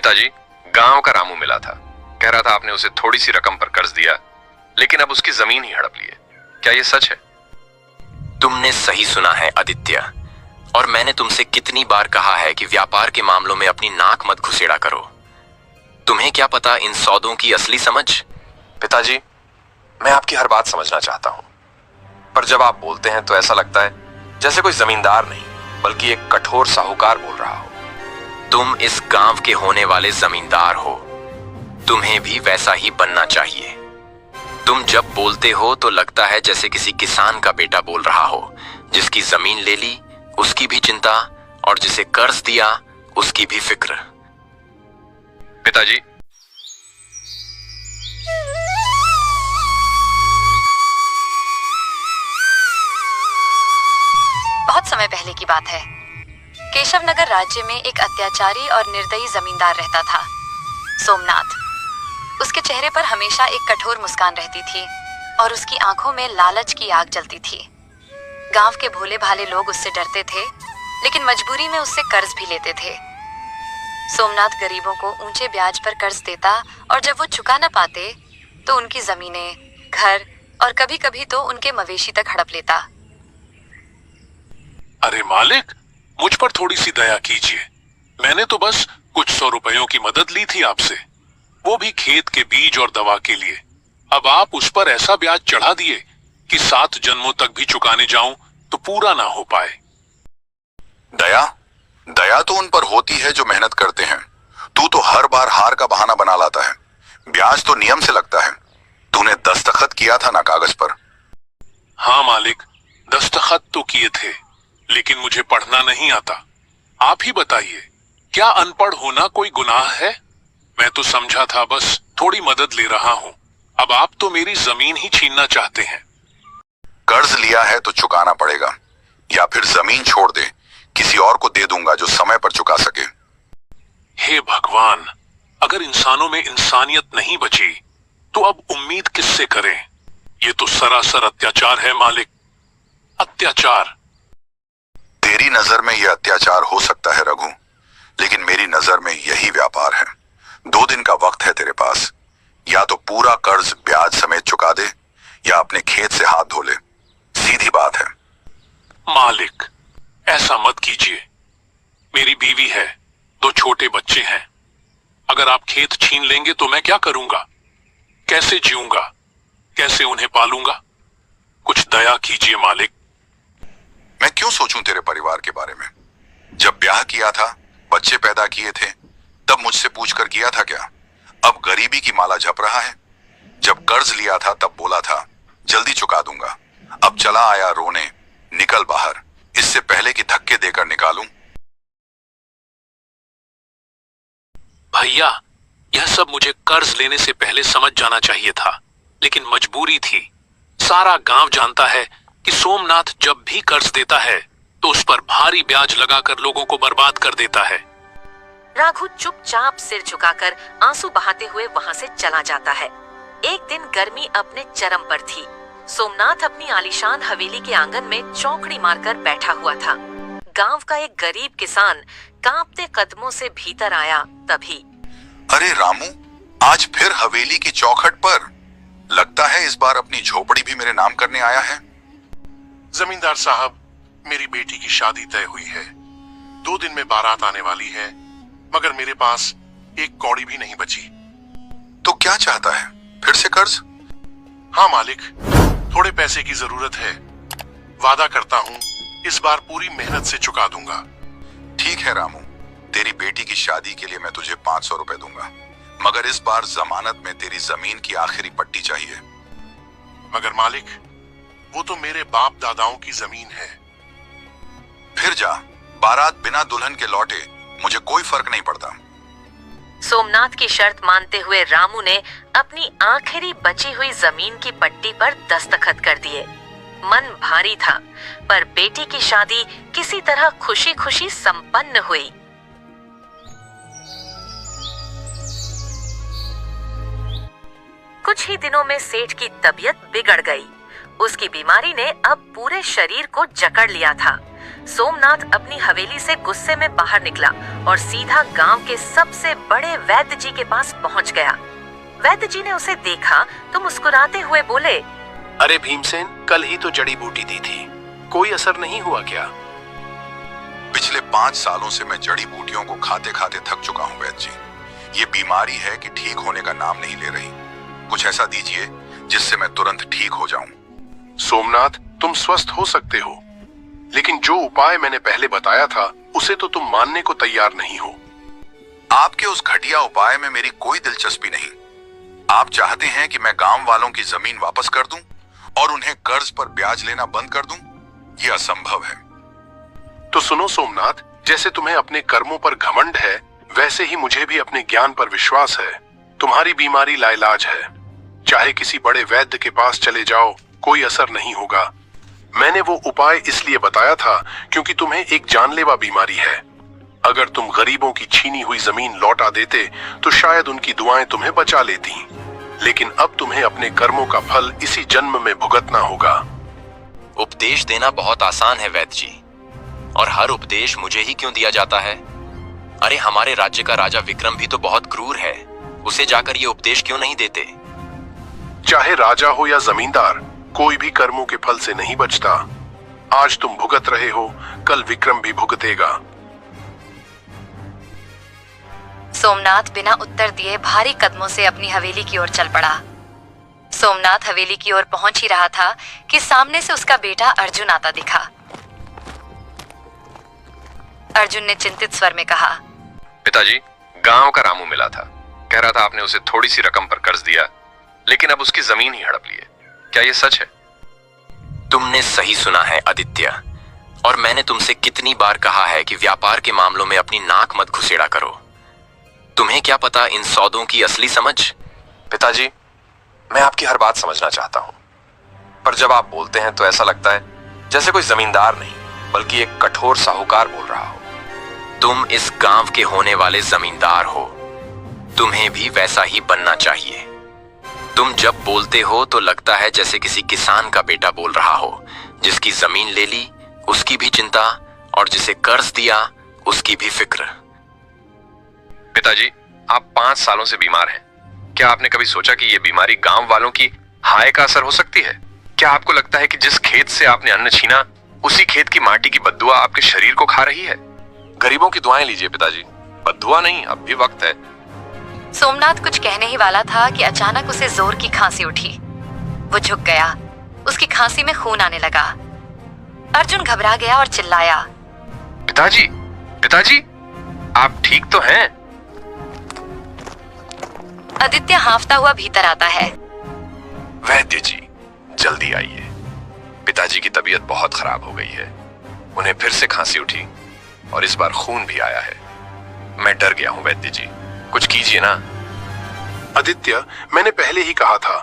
पिताजी, गांव का रामू मिला था। कह रहा था आपने उसे थोड़ी सी रकम पर कर्ज दिया, लेकिन अब उसकी जमीन ही हड़प ली है। क्या यह सच है? तुमने सही सुना है आदित्य, और मैंने तुमसे कितनी बार कहा है कि व्यापार के मामलों में अपनी नाक मत घुसेड़ा करो। तुम्हें क्या पता इन सौदों की असली समझ। पिताजी, मैं आपकी हर बात समझना चाहता हूं, पर जब आप बोलते हैं तो ऐसा लगता है जैसे कोई जमींदार नहीं बल्कि एक कठोर साहूकार बोल रहा हो। तुम इस गांव के होने वाले जमींदार हो, तुम्हें भी वैसा ही बनना चाहिए। तुम जब बोलते हो तो लगता है जैसे किसी किसान का बेटा बोल रहा हो, जिसकी जमीन ले ली उसकी भी चिंता, और जिसे कर्ज दिया उसकी भी फिक्र। पिताजी, बहुत समय पहले की बात है। केशवनगर राज्य में एक अत्याचारी और निर्दयी जमींदार रहता था, सोमनाथ। उसके चेहरे पर हमेशा एक कठोर मुस्कान रहती थी और उसकी आंखों में लालच की आग जलती थी। गांव के भोले भाले लोग उससे डरते थे, लेकिन मजबूरी में उससे कर्ज भी लेते थे। सोमनाथ गरीबों को ऊंचे ब्याज पर कर्ज देता और जब वो चुका न पाते तो उनकी जमीनें, घर और कभी कभी तो उनके मवेशी तक हड़प लेता। अरे मालिक, मुझ पर थोड़ी सी दया कीजिए। मैंने तो बस कुछ 100 रुपयों की मदद ली थी आपसे, वो भी खेत के बीज और दवा के लिए। अब आप उस पर ऐसा ब्याज चढ़ा दिए कि 7 जन्मों तक भी चुकाने जाऊं तो पूरा ना हो पाए। दया तो उन पर होती है जो मेहनत करते हैं। तू तो हर बार हार का बहाना बना लाता है। ब्याज तो नियम से लगता है। तूने दस्तखत किया था ना कागज पर? हाँ मालिक, दस्तखत तो किए थे, लेकिन मुझे पढ़ना नहीं आता। आप ही बताइए, क्या अनपढ़ होना कोई गुनाह है? मैं तो समझा था बस थोड़ी मदद ले रहा हूँ। अब आप तो मेरी जमीन ही छीनना चाहते हैं। कर्ज लिया है तो चुकाना पड़ेगा, या फिर जमीन छोड़ दे, किसी और को दे दूंगा जो समय पर चुका सके। हे भगवान, अगर इंसानों में इंसानियत नहीं बची तो अब उम्मीद किससे करें? ये तो सरासर अत्याचार है मालिक, अत्याचार। तेरी नजर में यह अत्याचार हो सकता है रघु, लेकिन मेरी नजर में यही व्यापार है। 2 दिन का वक्त है तेरे पास। या तो पूरा कर्ज ब्याज समेत चुका दे, या अपने खेत से हाथ धो ले। सीधी बात है। मालिक, ऐसा मत कीजिए। मेरी बीवी है, 2 छोटे बच्चे हैं। अगर आप खेत छीन लेंगे तो मैं क्या करूंगा? कैसे जीऊंगा? कैसे उन्हें पालूंगा? कुछ दया कीजिए मालिक। मैं क्यों सोचूं तेरे परिवार के बारे में? जब ब्याह किया था, बच्चे पैदा किए थे, तब मुझसे पूछकर किया था क्या? अब गरीबी की माला जप रहा है। जब कर्ज लिया था तब बोला था जल्दी चुका दूंगा। अब चला आया रोने, निकल बाहर, इससे पहले कि धक्के देकर निकालूं। भैया, यह सब मुझे कर्ज लेने से पहले समझ जाना चाहिए था, लेकिन मजबूरी थी। सारा गांव जानता है कि सोमनाथ जब भी कर्ज देता है तो उस पर भारी ब्याज लगाकर लोगों को बर्बाद कर देता है। राघु चुपचाप सिर झुकाकर आंसू बहाते हुए वहां से चला जाता है। एक दिन गर्मी अपने चरम पर थी। सोमनाथ अपनी आलीशान हवेली के आंगन में चौकड़ी मारकर बैठा हुआ था। गांव का एक गरीब किसान कांपते कदमों से भीतर आया। तभी, अरे रामू, आज फिर हवेली की चौखट पर? लगता है इस बार अपनी झोपड़ी भी मेरे नाम करने आया है। जमींदार साहब, मेरी बेटी की शादी तय हुई है। 2 दिन में बारात आने वाली है, मगर मेरे पास एक कौड़ी भी नहीं बची। तो क्या चाहता है? फिर से कर्ज? हाँ मालिक, थोड़े पैसे की जरूरत है। वादा करता हूँ इस बार पूरी मेहनत से चुका दूंगा। ठीक है रामू, तेरी बेटी की शादी के लिए मैं तुझे 500 रुपए दूंगा, मगर इस बार जमानत में तेरी जमीन की आखिरी पट्टी चाहिए। मगर मालिक, वो तो मेरे बाप दादाओं की जमीन है। फिर जा, बारात बिना दुल्हन के लौटे, मुझे कोई फर्क नहीं पड़ता। सोमनाथ की शर्त मानते हुए रामू ने अपनी आखिरी बची हुई जमीन की पट्टी पर दस्तखत कर दिए। मन भारी था, पर बेटी की शादी किसी तरह खुशी खुशी संपन्न हुई। कुछ ही दिनों में सेठ की तबीयत बिगड़ गई। उसकी बीमारी ने अब पूरे शरीर को जकड़ लिया था। सोमनाथ अपनी हवेली से गुस्से में बाहर निकला और सीधा गांव के सबसे बड़े वैद्य जी के पास पहुंच गया। वैद्य जी ने उसे देखा तो मुस्कुराते हुए बोले, अरे भीमसेन, कल ही तो जड़ी बूटी दी थी, कोई असर नहीं हुआ क्या? पिछले 5 सालों से मैं जड़ी बूटियों को खाते खाते थक चुका हूँ वैद्य जी। ये बीमारी है कि ठीक होने का नाम नहीं ले रही। कुछ ऐसा दीजिए जिससे मैं तुरंत ठीक हो जाऊं। सोमनाथ, तुम स्वस्थ हो सकते हो, लेकिन जो उपाय मैंने पहले बताया था उसे तो तुम मानने को तैयार नहीं हो। आपके उस घटिया उपाय में मेरी कोई दिलचस्पी नहीं। आप चाहते हैं कि मैं गांव वालों की जमीन वापस कर दूं और उन्हें कर्ज पर ब्याज लेना बंद कर दूं? यह असंभव है। तो सुनो सोमनाथ, जैसे तुम्हें अपने कर्मों पर घमंड है, वैसे ही मुझे भी अपने ज्ञान पर विश्वास है। तुम्हारी बीमारी लाइलाज है, चाहे किसी बड़े वैद्य के पास चले जाओ, कोई असर नहीं होगा। मैंने वो उपाय इसलिए बताया था क्योंकि तुम्हें एक जानलेवा बीमारी है। अगर तुम गरीबों की छीनी हुई जमीन लौटा देते तो शायद उनकी दुआएं तुम्हें बचा लेती, लेकिन अब तुम्हें अपने कर्मों का फल इसी जन्म में भुगतना होगा। उपदेश देना बहुत आसान है वैद्य जी, और हर उपदेश मुझे ही क्यों दिया जाता है? अरे हमारे राज्य का राजा विक्रम भी तो बहुत क्रूर है, उसे जाकर ये उपदेश क्यों नहीं देते? चाहे राजा हो या जमींदार, कोई भी कर्मों के फल से नहीं बचता। आज तुम भुगत रहे हो, कल विक्रम भी भुगतेगा। सोमनाथ बिना उत्तर दिए भारी कदमों से अपनी हवेली की ओर चल पड़ा। सोमनाथ हवेली की ओर पहुंच ही रहा था कि सामने से उसका बेटा अर्जुन आता दिखा। अर्जुन ने चिंतित स्वर में कहा, पिताजी, गांव का रामू मिला था, कह रहा था आपने उसे थोड़ी सी रकम पर कर्ज दिया, लेकिन अब उसकी जमीन ही हड़प ली है। क्या ये सच है? तुमने सही सुना है आदित्य, और मैंने तुमसे कितनी बार कहा है कि व्यापार के मामलों में अपनी नाक मत घुसेड़ा करो। तुम्हें क्या पता इन सौदों की असली समझ? पिताजी, मैं आपकी हर बात समझना चाहता हूं, पर जब आप बोलते हैं तो ऐसा लगता है जैसे कोई जमींदार नहीं बल्कि एक कठोर साहूकार बोल रहा हो। तुम इस गांव के होने वाले जमींदार हो, तुम्हें भी वैसा ही बनना चाहिए। तुम जब बोलते हो तो लगता है जैसे किसी किसान का बेटा बोल रहा हो, जिसकी जमीन ले ली उसकी भी चिंता, और जिसे कर्ज दिया उसकी भी फिक्र। पिताजी, आप 5 सालों से बीमार हैं। क्या आपने कभी सोचा कि ये बीमारी गांव वालों की हाय का असर हो सकती है? क्या आपको लगता है कि जिस खेत से आपने अन्न छीना, उसी खेत की माटी की बद्दुआ आपके शरीर को खा रही है? गरीबों की दुआएं लीजिए पिताजी, बद्दुआ नहीं, अब भी वक्त है। सोमनाथ कुछ कहने ही वाला था कि अचानक उसे जोर की खांसी उठी। वो झुक गया, उसकी खांसी में खून आने लगा। अर्जुन घबरा गया और चिल्लाया, पिताजी, पिताजी, आप ठीक तो हैं? आदित्य हांफता हुआ भीतर आता है। वैद्य जी, जल्दी आइए, पिताजी की तबीयत बहुत खराब हो गई है। उन्हें फिर से खांसी उठी और इस बार खून भी आया है। मैं डर गया हूं वैद्य जी, कुछ कीजिए ना। आदित्य, मैंने पहले ही कहा था,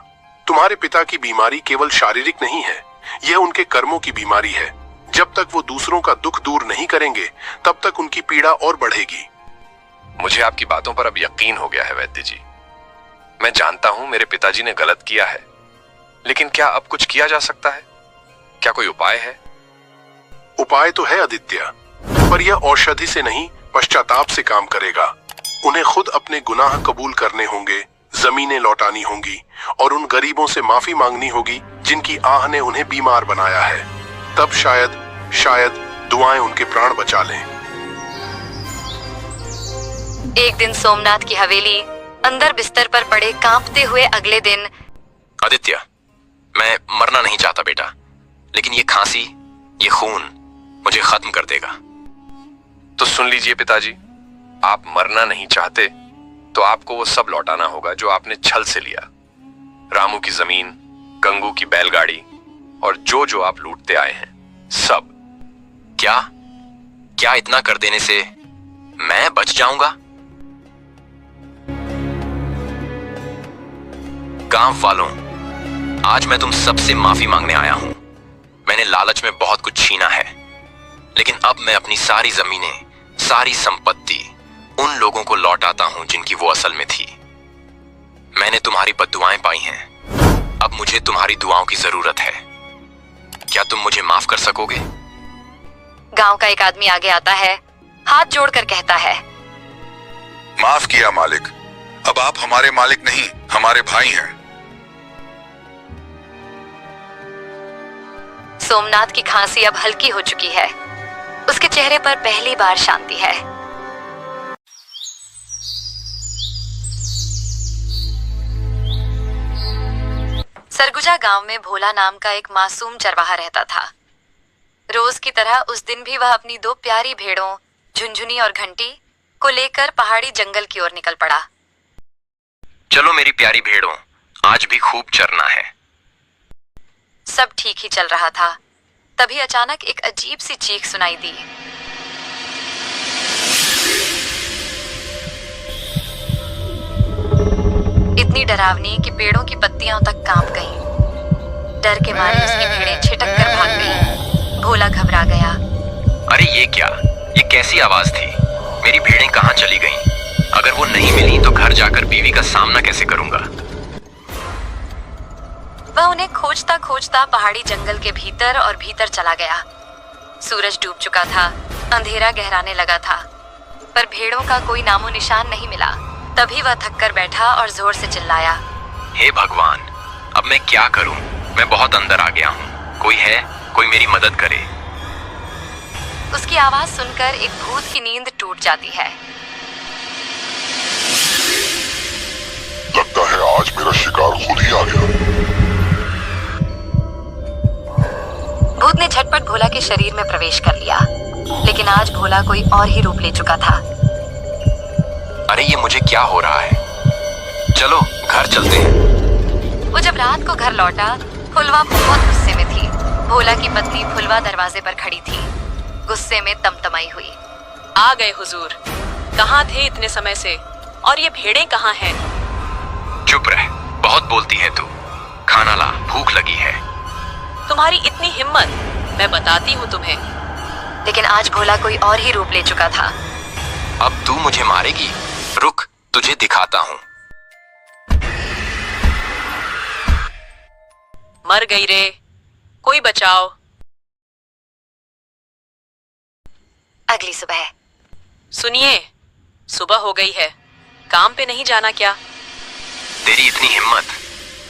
तुम्हारे पिता की बीमारी केवल शारीरिक नहीं है, यह उनके कर्मों की बीमारी है। जब तक वो दूसरों का दुख दूर नहीं करेंगे, तब तक उनकी पीड़ा और बढ़ेगी। मुझे आपकी बातों पर अब यकीन हो गया है वैद्य जी। मैं जानता हूं मेरे पिताजी ने गलत किया है, लेकिन क्या अब कुछ किया जा सकता है? क्या कोई उपाय है? उपाय तो है आदित्य, पर यह औषधि से नहीं, पश्चाताप से काम करेगा। उन्हें खुद अपने गुनाह कबूल करने होंगे, जमीनें लौटानी होंगी और उन गरीबों से माफी मांगनी होगी जिनकी आह ने उन्हें बीमार बनाया है। तब शायद दुआएं उनके प्राण बचा लें। एक दिन सोमनाथ की हवेली अंदर बिस्तर पर पड़े कांपते हुए अगले दिन, आदित्य, मैं मरना नहीं चाहता बेटा, लेकिन ये खांसी, ये खून मुझे खत्म कर देगा। तो सुन लीजिए पिताजी, आप मरना नहीं चाहते तो आपको वो सब लौटाना होगा जो आपने छल से लिया। रामू की जमीन, गंगू की बैलगाड़ी और जो जो आप लूटते आए हैं, सब। क्या इतना कर देने से मैं बच जाऊंगा? गांव वालों, आज मैं तुम सबसे माफी मांगने आया हूं। मैंने लालच में बहुत कुछ छीना है, लेकिन अब मैं अपनी सारी जमीनें, सारी संपत्ति उन लोगों को लौटाता हूं जिनकी वो असल में थी। मैंने तुम्हारी बद्दुआएं पाई हैं, अब मुझे तुम्हारी दुआओं की जरूरत है। क्या तुम मुझे माफ कर सकोगे? गांव का एक आदमी आगे आता है, हाथ जोड़कर कहता है, माफ किया मालिक, अब आप हमारे मालिक नहीं, हमारे भाई हैं। सोमनाथ की खांसी अब हल्की हो चुकी है। उसके चेहरे पर पहली बार शांति है। सरगुजा गांव में भोला नाम का एक मासूम चरवाहा रहता था। रोज की तरह उस दिन भी वह अपनी 2 प्यारी भेड़ों झुनझुनी और घंटी को लेकर पहाड़ी जंगल की ओर निकल पड़ा। चलो मेरी प्यारी भेड़ों, आज भी खूब चरना है। सब ठीक ही चल रहा था, तभी अचानक एक अजीब सी चीख सुनाई दी। इतनी डरावनी कि पेड़ों की पत्तियां तक कांप गईं। डर के मारे उसकी भेड़ें छिटक कर भाग गईं। भोला घबरा गया। अरे ये क्या, ये कैसी आवाज थी? मेरी भेड़ें कहाँ चली गईं? अगर वो नहीं मिली तो घर जाकर बीवी का सामना कैसे करूंगा? वह उन्हें खोजता खोजता पहाड़ी जंगल के भीतर और भीतर चला गया। सूरज डूब चुका था, अंधेरा गहराने लगा था, पर भेड़ों का कोई नामो निशान नहीं मिला। तभी वह थककर बैठा और जोर से चिल्लाया, हे भगवान, अब मैं क्या करूं? मैं बहुत अंदर आ गया हूं। कोई है? कोई मेरी मदद करे। उसकी आवाज सुनकर एक भूत की नींद टूट जाती है। लगता है आज मेरा शिकार खुद ही आ गया। भूत ने झटपट भोला के शरीर में प्रवेश कर लिया, लेकिन आज भोला कोई और ही रूप ले चुका था। अरे ये मुझे क्या हो रहा है? चलो घर चलते हैं। वो जब रात को घर लौटा, फुलवा बहुत गुस्से में थी। भोला की पत्नी फुलवा दरवाजे पर खड़ी थी, गुस्से में तमतमाई हुई। आ गए हुजूर, कहाँ थे इतने समय से? और ये भेड़ें कहाँ हैं? चुप रह, बहुत बोलती है तू। खाना ला, भूख लगी है। तुम्हारी इतनी हिम्मत, मैं बताती हूँ तुम्हें। लेकिन आज भोला कोई और ही रूप ले चुका था। अब तू मुझे मारेगी? रुक, तुझे दिखाता हूँ। मर गई रे, कोई बचाओ। अगली सुबह। सुनिए, सुबह हो गई है, काम पे नहीं जाना क्या? तेरी इतनी हिम्मत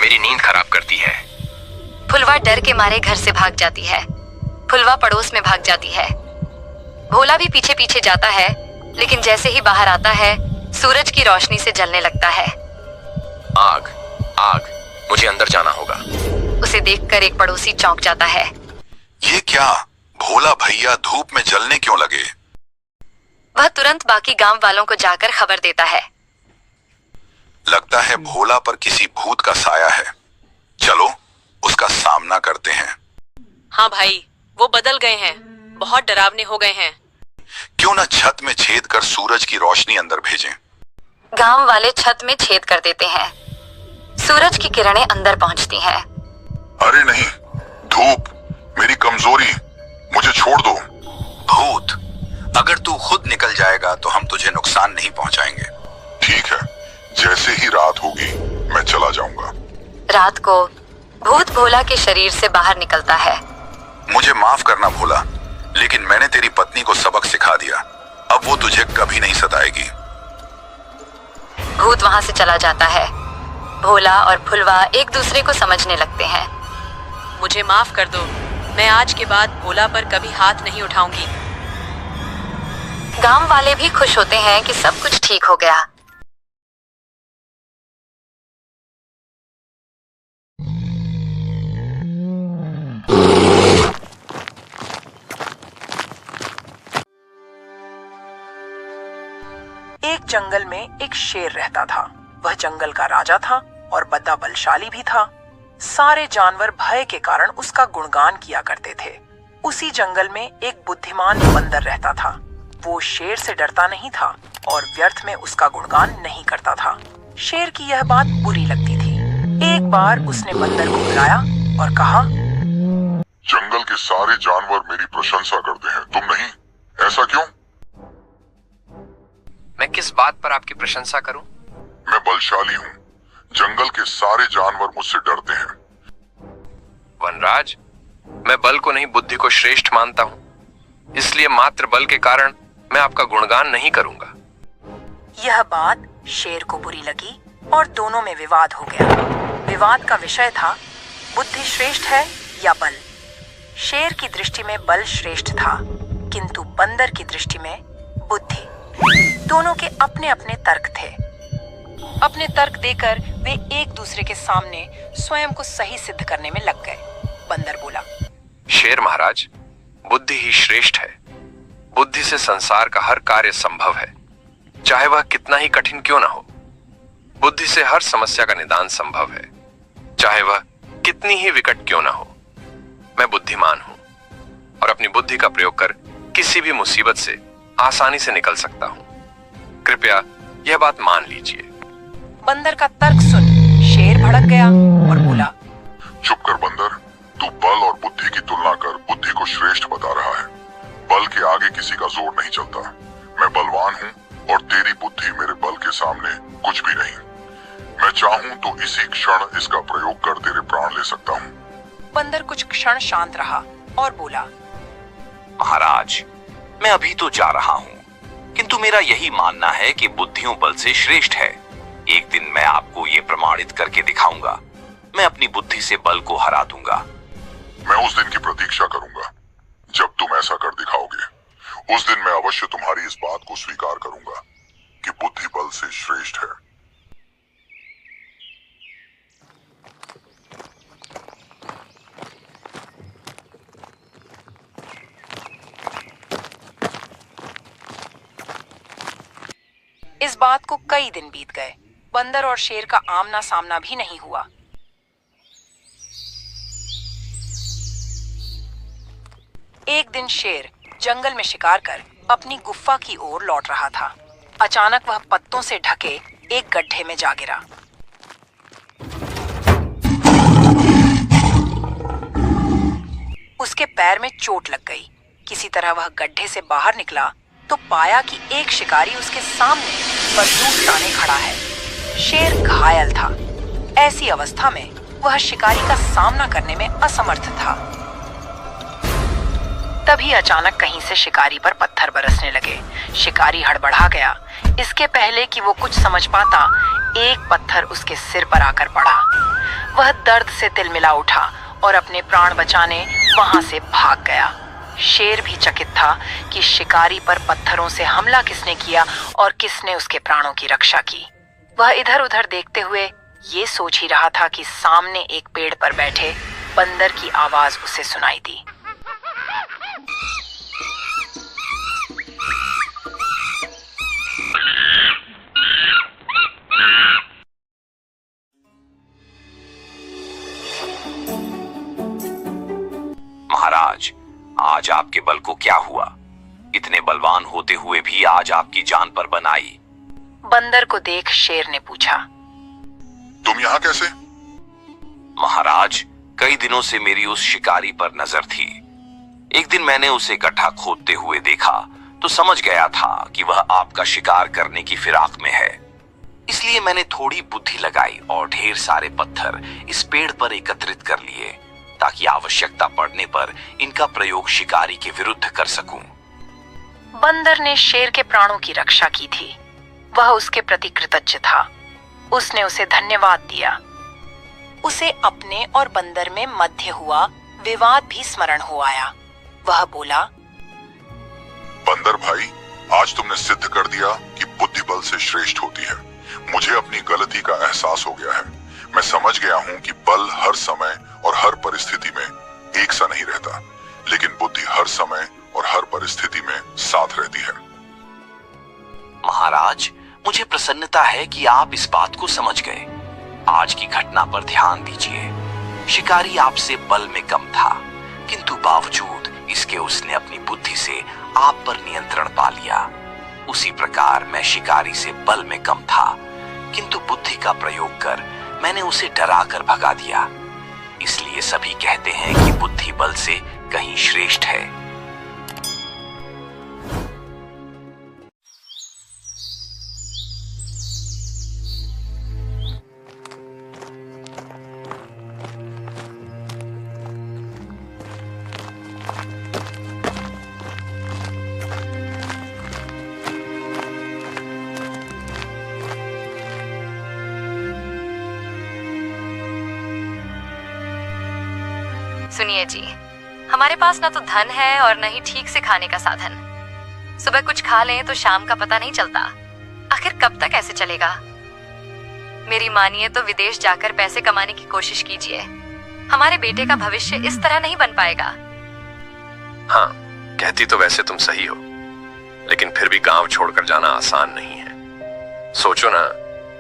मेरी नींद खराब करती है। फुलवा डर के मारे घर से भाग जाती है। फुलवा पड़ोस में भाग जाती है। भोला भी पीछे पीछे जाता है, लेकिन जैसे ही बाहर आता है, सूरज की रोशनी से जलने लगता है। आग, आग, मुझे अंदर जाना होगा। उसे देखकर एक पड़ोसी चौंक जाता है। ये क्या? भोला भैया धूप में जलने क्यों लगे? वह तुरंत बाकी गांव वालों को जाकर खबर देता है। लगता है भोला पर किसी भूत का साया है। चलो उसका सामना करते हैं। हाँ भाई, वो बदल गए हैं, बहुत डरावने हो गए हैं। क्यों न छत में छेद कर सूरज की रोशनी अंदर भेजें। गांव वाले छत में छेद कर देते हैं। सूरज की किरणें अंदर पहुंचती हैं। अरे नहीं, धूप मेरी कमजोरी, मुझे छोड़ दो। भूत, अगर तू खुद निकल जाएगा तो हम तुझे नुकसान नहीं पहुंचाएंगे। ठीक है, जैसे ही रात होगी मैं चला जाऊंगा। रात को भूत भोला के शरीर से बाहर निकलता है। मुझे माफ करना भोला, लेकिन मैंने तेरी पत्नी को सबक सिखा दिया। अब वो तुझे कभी नहीं सताएगी। भूत वहां से चला जाता है। भोला और फुलवा एक दूसरे को समझने लगते हैं। मुझे माफ कर दो, मैं आज के बाद भोला पर कभी हाथ नहीं उठाऊंगी। गांव वाले भी खुश होते हैं कि सब कुछ ठीक हो गया। एक जंगल में एक शेर रहता था। वह जंगल का राजा था और बड़ा बलशाली भी था। सारे जानवर भय के कारण उसका गुणगान किया करते थे। उसी जंगल में एक बुद्धिमान बंदर रहता था। वो शेर से डरता नहीं था और व्यर्थ में उसका गुणगान नहीं करता था। शेर की यह बात बुरी लगती थी। एक बार उसने बंदर को बुलाया और कहा, जंगल के सारे जानवर मेरी प्रशंसा करते हैं, तुम नहीं, ऐसा क्यों? मैं किस बात पर आपकी प्रशंसा करूं? मैं बलशाली हूँ। जंगल के सारे जानवर मुझसे डरते हैं। वनराज, मैं बल को नहीं बुद्धि को श्रेष्ठ मानता हूं। इसलिए मात्र बल के कारण मैं आपका गुणगान नहीं करूंगा। यह बात शेर को बुरी लगी और दोनों में विवाद हो गया। विवाद का विषय था बुद्धि श्रेष्ठ है या बल। शेर की दृष्टि में बल श्रेष्ठ था, किंतु बंदर की दृष्टि में बुद्धि। दोनों के अपने अपने तर्क थे। अपने तर्क देकर वे एक दूसरे के सामने स्वयं को सही सिद्ध करने में लग गए। बंदर बोला, शेर महाराज, बुद्धि ही श्रेष्ठ है। बुद्धि से संसार का हर कार्य संभव है, चाहे वह कितना ही कठिन क्यों ना हो। बुद्धि से हर समस्या का निदान संभव है, चाहे वह कितनी ही विकट क्यों ना हो। मैं बुद्धिमान हूं और अपनी बुद्धि का प्रयोग कर किसी भी मुसीबत से आसानी से निकल सकता हूं। कृपया यह बात मान लीजिए। बंदर का तर्क सुन शेर भड़क गया और बोला, चुप कर बंदर, तू बल और बुद्धि की तुलना कर बुद्धि को श्रेष्ठ बता रहा है। बल के आगे किसी का जोर नहीं चलता। मैं बलवान हूँ और तेरी बुद्धि मेरे बल के सामने कुछ भी नहीं। मैं चाहूँ तो इसी क्षण इसका प्रयोग कर तेरे प्राण ले सकता हूँ। बंदर कुछ क्षण शांत रहा और बोला, महाराज, मैं अभी तो जा रहा हूँ, किंतु मेरा यही मानना है कि बुद्धियों बल से श्रेष्ठ है। एक दिन मैं आपको ये प्रमाणित करके दिखाऊंगा। मैं अपनी बुद्धि से बल को हरा दूंगा। मैं उस दिन की प्रतीक्षा करूंगा जब तुम ऐसा कर दिखाओगे। उस दिन मैं अवश्य तुम्हारी इस बात को स्वीकार करूंगा कि बुद्धि बल से श्रेष्ठ है। इस बात को कई दिन बीत गए। बंदर और शेर का आमना सामना भी नहीं हुआ। एक दिन शेर जंगल में शिकार कर अपनी गुफा की ओर लौट रहा था। अचानक वह पत्तों से ढके एक गड्ढे में जा गिरा। उसके पैर में चोट लग गई। किसी तरह वह गड्ढे से बाहर निकला तो पाया कि एक शिकारी उसके सामने बंदूक ताने खड़ा है। शेर घायल था। ऐसी अवस्था में वह शिकारी का सामना करने में असमर्थ था। तभी अचानक कहीं से शिकारी पर पत्थर बरसने लगे। शिकारी हड़बड़ा गया। इसके पहले कि वो कुछ समझ पाता, एक पत्थर उसके सिर पर आकर पड़ा। वह दर्द से तिलमिला उठा और अपने प्राण बचाने वहां से भाग गया। शेर भी चकित था कि शिकारी पर पत्थरों से हमला किसने किया और किसने उसके प्राणों की रक्षा की। वह इधर उधर देखते हुए ये सोच ही रहा था कि सामने एक पेड़ पर बैठे बंदर की आवाज उसे सुनाई दी। महाराज, आज आपके बल को क्या हुआ? इतने बलवान होते हुए भी आज आपकी जान पर बन आई। बंदर को देख शेर ने पूछा, तुम यहाँ कैसे? महाराज, कई दिनों से मेरी उस शिकारी पर नजर थी। एक दिन मैंने उसे गड्ढा खोदते हुए देखा तो समझ गया था कि वह आपका शिकार करने की फिराक में है। इसलिए मैंने थोड़ी बुद्धि लगाई और ढेर सारे पत्थर इस पेड़ पर एकत्रित कर लिए ताकि आवश्यकता पड़ने पर इनका प्रयोग शिकारी के विरुद्ध कर सकूं। बंदर ने शेर के प्राणों की रक्षा की थी। वह उसके प्रति कृतज्ञ था। उसने उसे धन्यवाद दिया। उसे अपने और बंदर में मध्य हुआ विवाद भी स्मरण हो आया। वह बोला, बंदर भाई, आज तुमने सिद्ध कर दिया कि बुद्धि बल से श्रेष्ठ होती है। मुझे अपनी गलती का एहसास हो गया है। मैं समझ गया हूँ कि बल हर समय और हर परिस्थिति में एक सा नहीं रहता, लेकिन बुद्धि हर समय और हर परिस्थिति में साथ रहती है। महाराज, मुझे प्रसन्नता है कि आप इस बात को समझ गए। आज की घटना पर ध्यान दीजिए। शिकारी आपसे बल में कम था, किंतु बावजूद इसके उसने अपनी बुद्धि से आप पर नियंत्रण पा लिया। उसी प्रकार मैं शिकारी से बल में कम था, किंतु बुद्धि का प्रयोग कर मैंने उसे डराकर भगा दिया। इसलिए सभी कहते हैं कि बुद्धि बल से कहीं श्रेष्ठ है। सुनिए जी, हमारे पास ना तो धन है और न ही ठीक से खाने का साधन। सुबह कुछ खा लें तो शाम का पता नहीं चलता। आखिर कब तक ऐसे चलेगा? मेरी मानिए तो विदेश जाकर पैसे कमाने की कोशिश कीजिए। हमारे बेटे का भविष्य इस तरह नहीं बन पाएगा। हाँ, कहती तो वैसे तुम सही हो, लेकिन फिर भी गांव छोड़कर जाना आसान नहीं है। सोचो ना,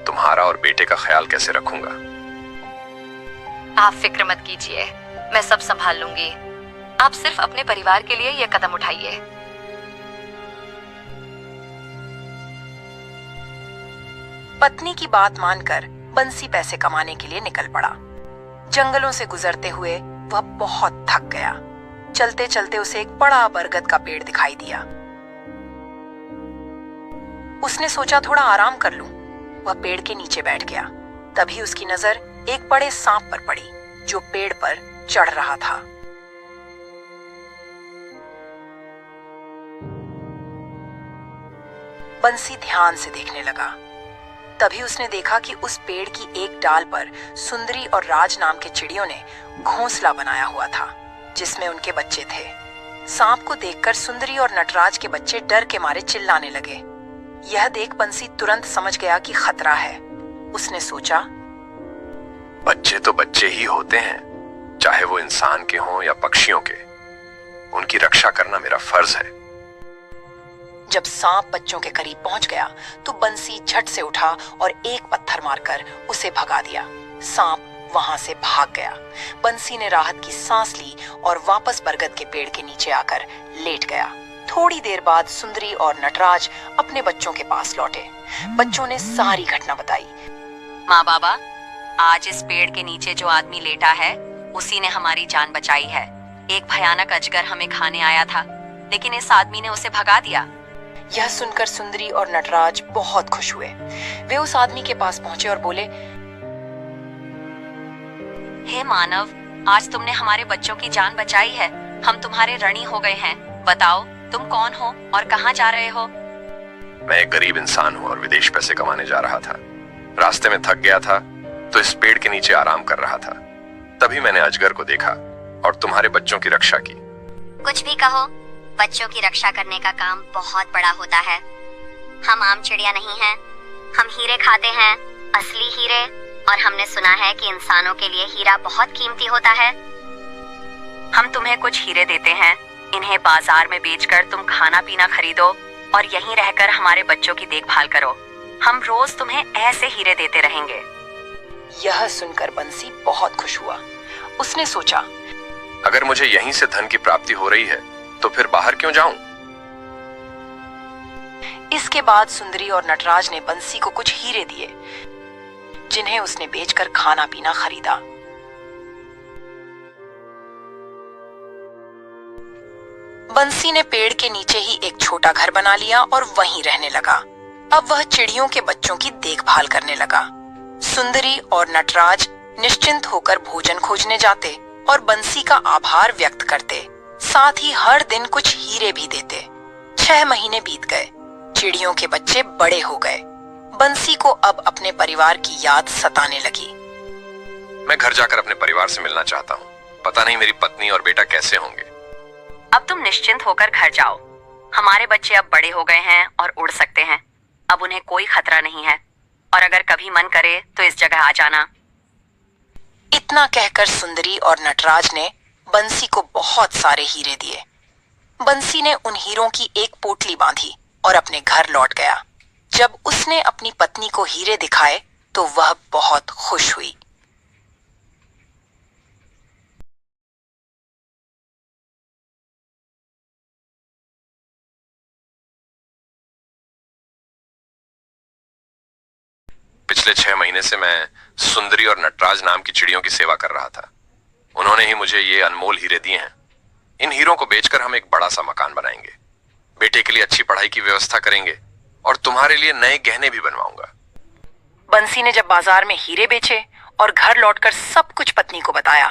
तुम्हारा और बेटे का ख्याल कैसे रखूंगा। आप फिक्र मत कीजिए, मैं सब संभाल लूंगी। आप सिर्फ अपने परिवार के लिए यह कदम उठाइए। पत्नी की बात मानकर बंसी पैसे कमाने के लिए निकल पड़ा। जंगलों से गुजरते हुए वह बहुत थक गया। चलते चलते उसे एक बड़ा बरगद का पेड़ दिखाई दिया। उसने सोचा थोड़ा आराम कर लूं। वह पेड़ के नीचे बैठ गया। तभी उसकी नजर एक बड़े सांप पर पड़ी जो पेड़ पर चढ़ रहा था। बंसी ध्यान से देखने लगा। तभी उसने देखा कि उस पेड़ की एक डाल पर सुंदरी और राज नाम के चिड़ियों ने घोंसला बनाया हुआ था, जिसमें उनके बच्चे थे। सांप को देखकर सुंदरी और नटराज के बच्चे डर के मारे चिल्लाने लगे। यह देख बंसी तुरंत समझ गया कि खतरा है। उसने सोचा, बच्चे तो बच्चे ही होते हैं, चाहे वो इंसान के हों या पक्षियों के। उनकी रक्षा करना मेरा फर्ज है। जब सांप बच्चों के करीब पहुंच गया तो बंसी झट से उठा और एक पत्थर मारकर उसे भगा दिया। सांप वहां से भाग गया। बंसी ने राहत की सांस ली और वापस बरगद के पेड़ के नीचे आकर लेट गया। थोड़ी देर बाद सुंदरी और नटराज अपने बच्चों के पास लौटे। बच्चों ने सारी घटना बताई। माँ बाबा, आज इस पेड़ के नीचे जो आदमी लेटा है उसी ने हमारी जान बचाई है। एक भयानक अजगर हमें खाने आया था, लेकिन इस आदमी ने उसे भगा दिया। यह सुनकर सुंदरी और नटराज बहुत खुश हुए। वे उस आदमी के पास पहुंचे और बोले, हे मानव, आज तुमने हमारे बच्चों की जान बचाई है। हम तुम्हारे ऋणी हो गए हैं। बताओ, तुम कौन हो और कहाँ जा रहे हो? मैं एक गरीब इंसान हूँ और विदेश पैसे कमाने जा रहा था। रास्ते में थक गया था तो इस पेड़ के नीचे आराम कर रहा था। तभी मैंने अजगर को देखा और तुम्हारे बच्चों की रक्षा की। कुछ भी कहो, बच्चों की रक्षा करने का काम बहुत बड़ा होता है। हम आम चिड़िया नहीं हैं। हम हीरे खाते हैं, असली हीरे। और हमने सुना है कि इंसानों के लिए हीरा बहुत कीमती होता है। हम तुम्हें कुछ हीरे देते हैं। इन्हें बाजार में बेचकर तुम खाना पीना खरीदो और यहीं रहकर हमारे बच्चों की देखभाल करो। हम रोज तुम्हें ऐसे हीरे देते रहेंगे। यह सुनकर बंसी बहुत खुश हुआ। उसने सोचा, अगर मुझे यहीं से धन की प्राप्ति हो रही है तो फिर बाहर क्यों जाऊं? इसके बाद सुंदरी और नटराज ने बंसी को कुछ हीरे दिए, जिन्हें उसने बेचकर खाना पीना खरीदा। बंसी ने पेड़ के नीचे ही एक छोटा घर बना लिया और वहीं रहने लगा। अब वह चिड़ियों के बच्चों की देखभाल करने लगा। सुंदरी और नटराज निश्चिंत होकर भोजन खोजने जाते और बंसी का आभार व्यक्त करते। साथ ही हर दिन कुछ हीरे भी देते। 6 महीने बीत गए। चिड़ियों के बच्चे बड़े हो गए। बंसी को अब अपने परिवार की याद सताने लगी। मैं घर जाकर अपने परिवार से मिलना चाहता हूँ। पता नहीं मेरी पत्नी और बेटा कैसे होंगे। अब तुम निश्चिंत होकर घर जाओ। हमारे बच्चे अब बड़े हो गए हैं और उड़ सकते हैं। अब उन्हें कोई खतरा नहीं है और अगर कभी मन करे तो इस जगह आ जाना। इतना कहकर सुंदरी और नटराज ने बंसी को बहुत सारे हीरे दिए। बंसी ने उन हीरों की एक पोटली बांधी और अपने घर लौट गया। जब उसने अपनी पत्नी को हीरे दिखाए तो वह बहुत खुश हुई। पिछले 6 महीने से मैं सुंदरी और नटराज नाम की चिड़ियों की सेवा कर रहा था। उन्होंने ही मुझे ये अनमोल हीरे दिए हैं। इन हीरों को बेचकर हम एक बड़ा सा मकान बनाएंगे, बेटे के लिए अच्छी पढ़ाई की व्यवस्था करेंगे और तुम्हारे लिए नए गहने भी बनवाऊंगा। बंसी ने जब बाजार में हीरे बेचे और घर लौटकर सब कुछ पत्नी को बताया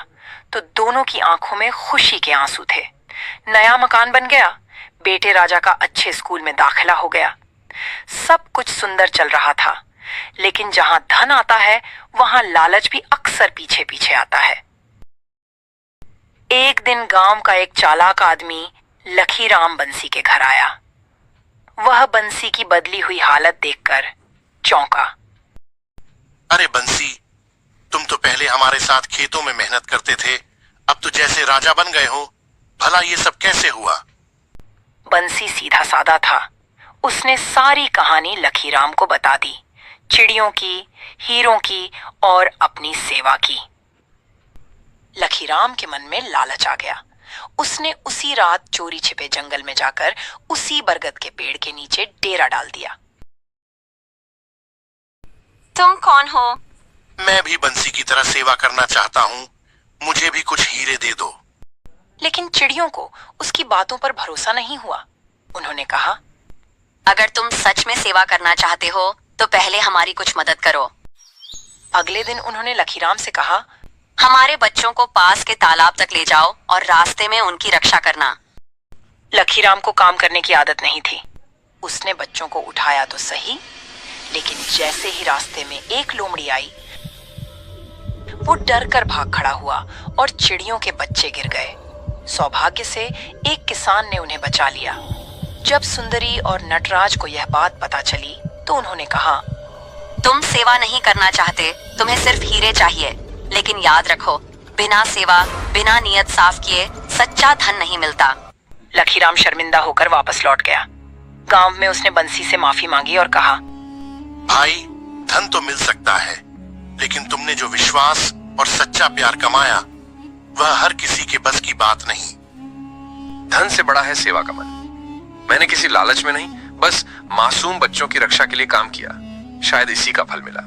तो दोनों की आंखों में खुशी के आंसू थे। नया मकान बन गया। बेटे राजा का अच्छे स्कूल में दाखिला हो गया। सब कुछ सुंदर चल रहा था, लेकिन जहां धन आता है वहां लालच भी अक्सर पीछे पीछे आता है। एक दिन गांव का एक चालाक आदमी लखीराम बंसी के घर आया। वह बंसी की बदली हुई हालत देखकर चौंका। अरे बंसी, तुम तो पहले हमारे साथ खेतों में मेहनत करते थे, अब तो जैसे राजा बन गए हो। भला ये सब कैसे हुआ? बंसी सीधा साधा था। उसने सारी कहानी लखीराम को बता दी, चिड़ियों की, हीरों की और अपनी सेवा की। लखीराम के मन में लालच आ गया। उसने उसी रात चोरी छिपे जंगल में जाकर उसी बरगद के पेड़ के नीचे डेरा डाल दिया। तुम कौन हो? मैं भी बंसी की तरह सेवा करना चाहता हूँ, मुझे भी कुछ हीरे दे दो। लेकिन चिड़ियों को उसकी बातों पर भरोसा नहीं हुआ। उन्होंने कहा, अगर तुम सच में सेवा करना चाहते हो तो पहले हमारी कुछ मदद करो। अगले दिन उन्होंने लखीराम से कहा, हमारे बच्चों को पास के तालाब तक ले जाओ और रास्ते में उनकी रक्षा करना। लखीराम को काम करने की आदत नहीं थी। उसने बच्चों को उठाया तो सही, लेकिन जैसे ही रास्ते में एक लोमड़ी आई, वो डर कर भाग खड़ा हुआ और चिड़ियों के बच्चे गिर गए। सौभाग्य से एक किसान ने उन्हें बचा लिया। जब सुंदरी और नटराज को यह बात पता चली तो उन्होंने कहा, तुम सेवा नहीं करना चाहते, तुम्हें सिर्फ हीरे चाहिए। लेकिन याद रखो, बिना सेवा, बिना नियत साफ किए सच्चा धन नहीं मिलता। लखीराम शर्मिंदा होकर वापस लौट गया। गांव में उसने बंसी से माफी मांगी और कहा, भाई, धन तो मिल सकता है, लेकिन तुमने जो विश्वास और सच्चा प्यार कमाया वह हर किसी के बस की बात नहीं। धन से बड़ा है सेवा का मन। मैंने किसी लालच में नहीं, बस मासूम बच्चों की रक्षा के लिए काम किया। शायद इसी का फल मिला।